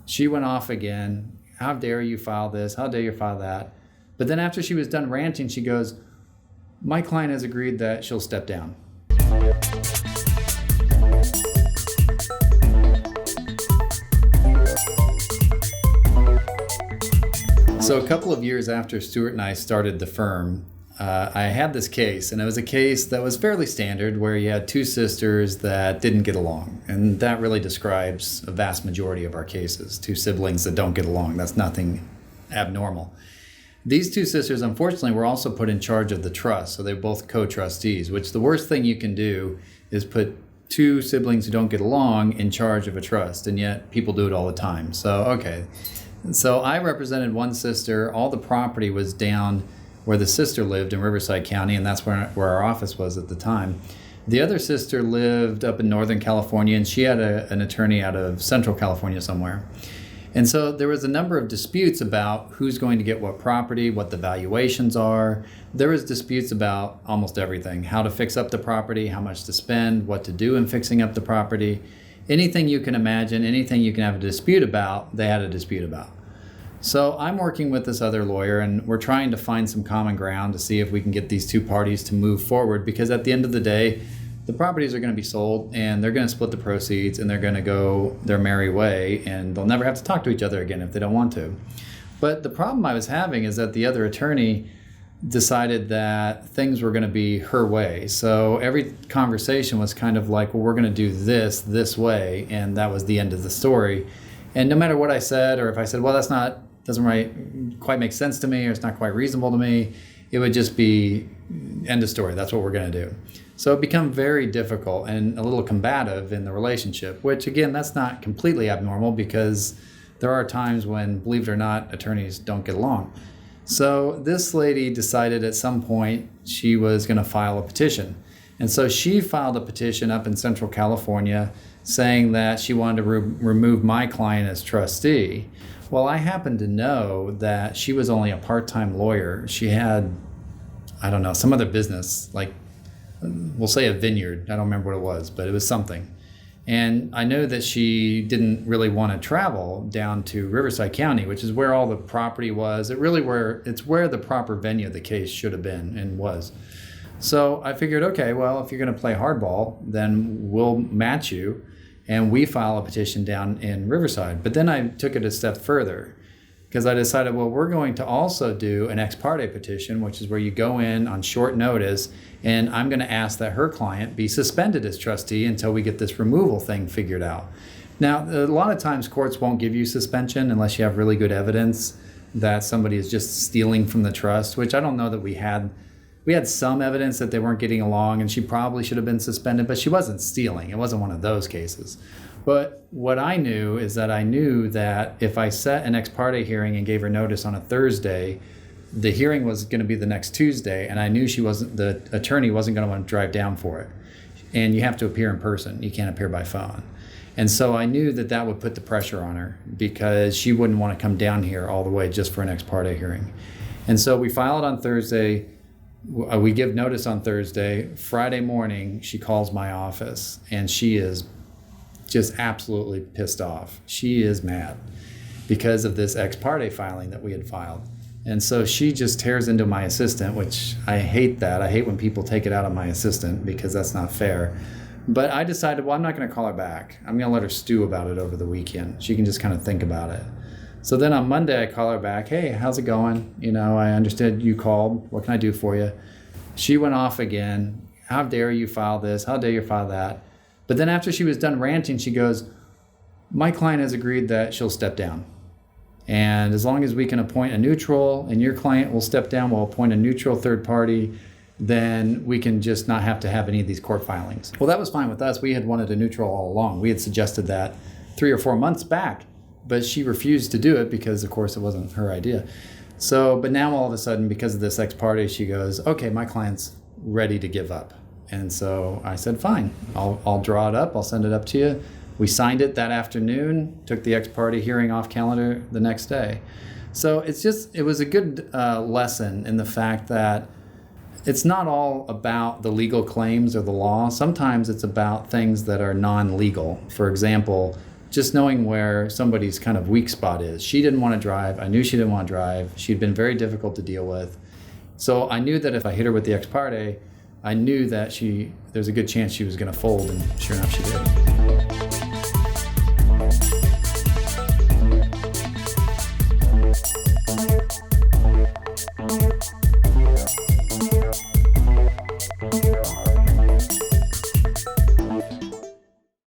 She went off again. How dare you file this? How dare you file that? But then after she was done ranting, she goes, my client has agreed that she'll step down. So a couple of years after Stuart and I started the firm, I had this case, and it was a case that was fairly standard where you had two sisters that didn't get along. And that really describes a vast majority of our cases, two siblings that don't get along. That's nothing abnormal. These two sisters, unfortunately, were also put in charge of the trust, so they're both co-trustees, which the worst thing you can do is put two siblings who don't get along in charge of a trust, and yet people do it all the time. So I represented one sister. All the property was down where the sister lived in Riverside County, and that's where our office was at the time. The other sister lived up in Northern California, and she had an attorney out of Central California somewhere. And so there was a number of disputes about who's going to get what property, what the valuations are. There was disputes about almost everything: how to fix up the property, how much to spend, what to do in fixing up the property. Anything you can imagine, anything you can have a dispute about, they had a dispute about. So I'm working with this other lawyer, and we're trying to find some common ground to see if we can get these two parties to move forward, because at the end of the day, the properties are going to be sold, and they're going to split the proceeds, and they're going to go their merry way, and they'll never have to talk to each other again if they don't want to. But the problem I was having is that the other attorney decided that things were going to be her way. So every conversation was kind of like, well, we're going to do this way, and that was the end of the story. And no matter what I said, or if I said, well, doesn't quite make sense to me, or it's not quite reasonable to me, it would just be end of story. That's what we're going to do. So it became very difficult and a little combative in the relationship, which again, that's not completely abnormal, because there are times when, believe it or not, attorneys don't get along. So this lady decided at some point she was going to file a petition. And so she filed a petition up in Central California saying that she wanted to remove my client as trustee. Well, I happen to know that she was only a part-time lawyer. She had, some other business, like we'll say a vineyard. I don't remember what it was, but it was something. And I know that she didn't really want to travel down to Riverside County, which is where all the property was. It's where the proper venue of the case should have been and was. So I figured, okay, well, if you're going to play hardball, then we'll match you, and we file a petition down in Riverside. But then I took it a step further, because I decided, well, we're going to also do an ex parte petition, which is where you go in on short notice, and I'm going to ask that her client be suspended as trustee until we get this removal thing figured out. Now, a lot of times courts won't give you suspension unless you have really good evidence that somebody is just stealing from the trust, which I don't know that we had. We had some evidence that they weren't getting along, and she probably should have been suspended, but she wasn't stealing. It wasn't one of those cases. But what I knew is that I knew that if I set an ex parte hearing and gave her notice on a Thursday, the hearing was going to be the next Tuesday, and I knew the attorney wasn't going to want to drive down for it. And you have to appear in person. You can't appear by phone. And so I knew that would put the pressure on her, because she wouldn't want to come down here all the way just for an ex parte hearing. And so we file it on Thursday. We give notice on Thursday. Friday morning, she calls my office, and she is just absolutely pissed off. She is mad because of this ex parte filing that we had filed. And so she just tears into my assistant, which I hate that. I hate when people take it out on my assistant, because that's not fair. But I decided, well, I'm not going to call her back. I'm going to let her stew about it over the weekend. She can just kind of think about it. So then on Monday, I call her back. Hey, how's it going? I understood you called. What can I do for you? She went off again. How dare you file this? How dare you file that? But then after she was done ranting, she goes, my client has agreed that she'll step down. And as long as we can appoint a neutral and your client will step down, we'll appoint a neutral third party, then we can just not have to have any of these court filings. Well, that was fine with us. We had wanted a neutral all along. We had suggested that 3 or 4 months back, but she refused to do it because, of course, it wasn't her idea. So, but now all of a sudden, because of this ex parte, she goes, okay, my client's ready to give up. And so I said, fine, I'll draw it up. I'll send it up to you. We signed it that afternoon, took the ex parte hearing off calendar the next day. So it was a good lesson in the fact that it's not all about the legal claims or the law. Sometimes it's about things that are non-legal. For example, just knowing where somebody's kind of weak spot is. She didn't want to drive. I knew she didn't want to drive. She'd been very difficult to deal with. So I knew that if I hit her with the ex parte, I knew that there's a good chance she was going to fold, and sure enough, she did.